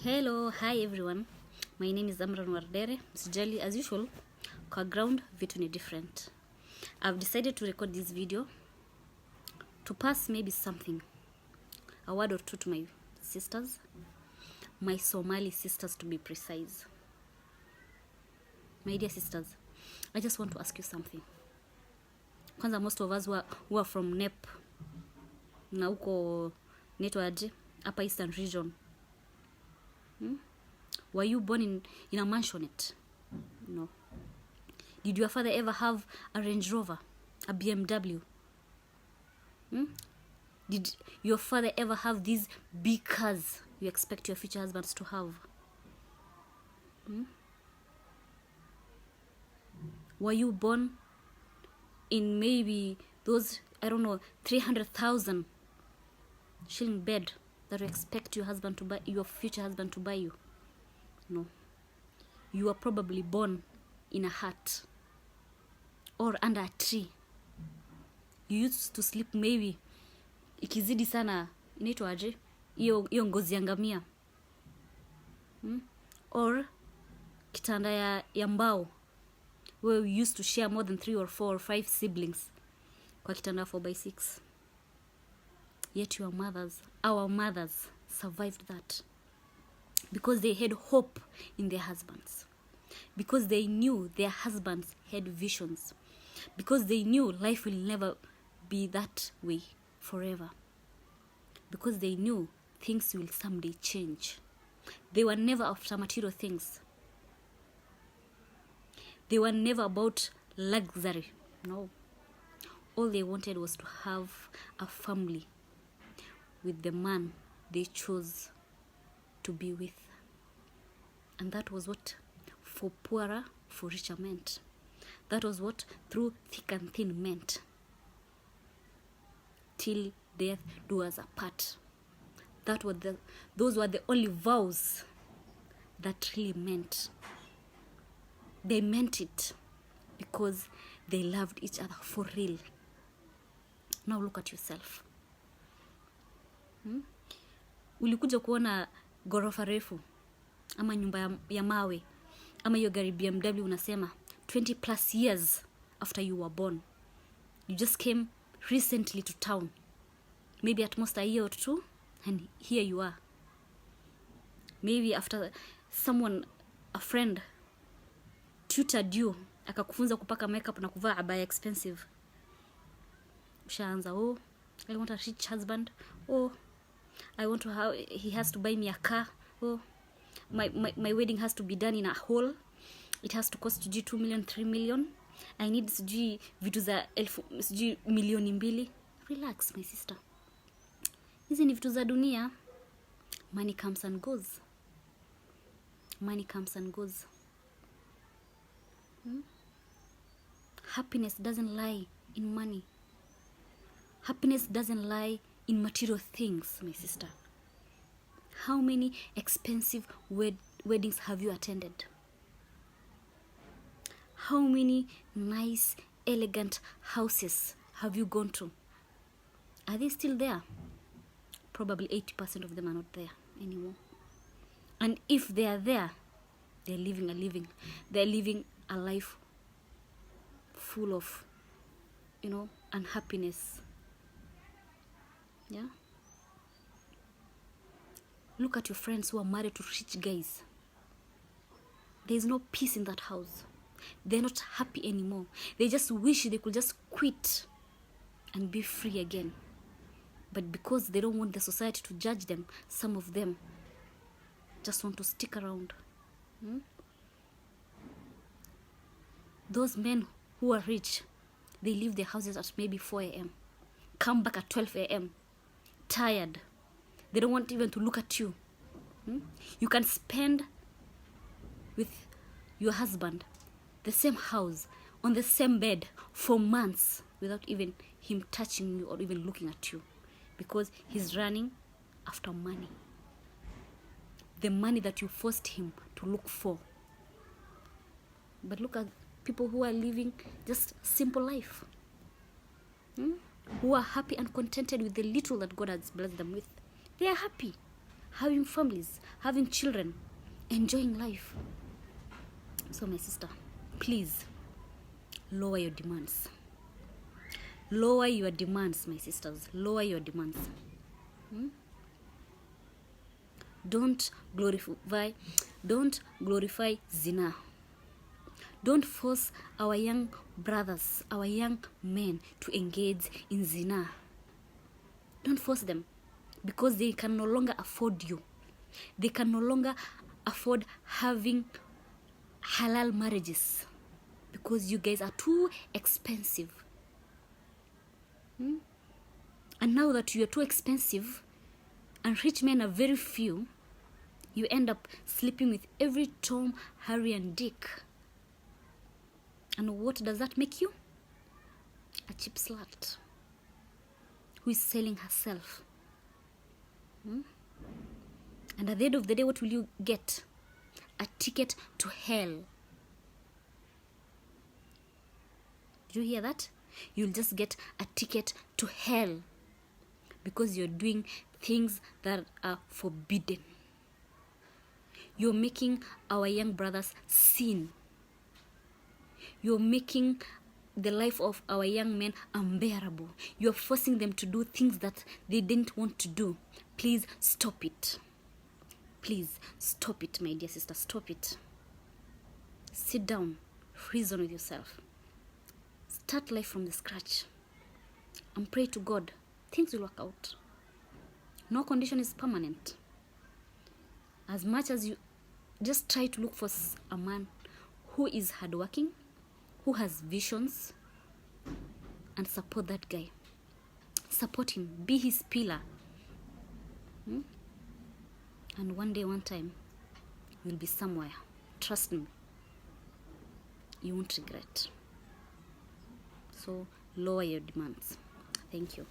Hello, hi everyone. My name is Amran Wardere. Msijali, as usual, kwa ground vitu ni different. I've decided to record this video to pass maybe something, a word or two to my sisters, my Somali sisters to be precise. My dear sisters, I just want to ask you something. Kwanza, most of us who are from NEP, na uko neto aje, upper eastern region. Were you born in a mansionette? No. Did your father ever have a Range Rover, a BMW? Did your father ever have these big cars you expect your future husbands to have? Were you born in maybe those, 300,000 shilling bed that you expect your husband to buy, your future husband to buy you? No. You were probably born in a hut or under a tree. You used to sleep maybe ikizidi sana inaitwa aje hiyo ngozi ya ngamia, or kitanda ya mbao, where we used to share more than 3 or 4 or 5 siblings kwa kitanda 4x6. Yet our mothers survived that because they had hope in their husbands, because they knew their husbands had visions, because they knew life will never be that way forever, because they knew things will someday change. They were never after material things. They were never about luxury. No. All they wanted was to have a family with the man they chose to be with. And that was what for poorer, for richer meant. That was what through thick and thin meant. Till death do us apart. Those were the only vows that really meant. They meant it because they loved each other for real. Now look at yourself. Ulikuja kuona gorofa refu ama nyumba ya mawe ama hiyo gari BMW, unasema 20 plus years after you were born. You just came recently to town, maybe at most a year or two, and here you are. Maybe after a friend tutored you, akakufunza kupaka makeup na kuvaa abaya expensive. Ushaanza, I want a rich husband. He has to buy me a car. My wedding has to be done in a hall. It has to cost 2 million, 3 million. I need vitu za milioni 2. Relax, my sister. Hizi ni vitu za dunia. Money comes and goes. Money comes and goes. Happiness doesn't lie in money. Happiness doesn't lie in material things, my sister. How many expensive weddings have you attended? How many nice, elegant houses have you gone to? Are they still there? Probably 80% of them are not there anymore. And if they are there, they're living a life full of, unhappiness. Yeah? Look at your friends who are married to rich guys. There is no peace in that house. They're not happy anymore. They just wish they could just quit and be free again. But because they don't want the society to judge them, some of them just want to stick around. Those men who are rich, they leave their houses at maybe 4 a.m. Come back at 12 a.m. tired. They don't want even to look at you. You can spend with your husband the same house, on the same bed for months without even him touching you or even looking at you, because he's running after money. The money that you forced him to look for. But look at people who are living just simple life. Who are happy and contented with the little that God has blessed them with. They are happy. having families, having children, enjoying life. So my sister, please lower your demands. Lower your demands, my sisters. Lower your demands. Don't glorify Zinna. Don't force our young brothers, our young men to engage in Zinna. Don't force them, because they can no longer afford you. They can no longer afford having halal marriages, because you guys are too expensive. And now that you are too expensive and rich men are very few, you end up sleeping with every Tom, Harry and Dick. And what does that make you? A cheap slut who is selling herself. And at the end of the day, what will you get? A ticket to hell. Did you hear that? You'll just get a ticket to hell, because you're doing things that are forbidden. You're making our young brothers sin. You're making the life of our young men unbearable. You're forcing them to do things that they didn't want to do. Please stop it. Please stop it, my dear sister. Stop it. Sit down. Reason with yourself. Start life from the scratch. And pray to God. Things will work out. No condition is permanent. As much as you just try to look for a man who is hardworking, who has visions, and support that guy. Support him. Be his pillar. And one day, one time, you'll be somewhere. Trust me. You won't regret. So lower your demands. Thank you.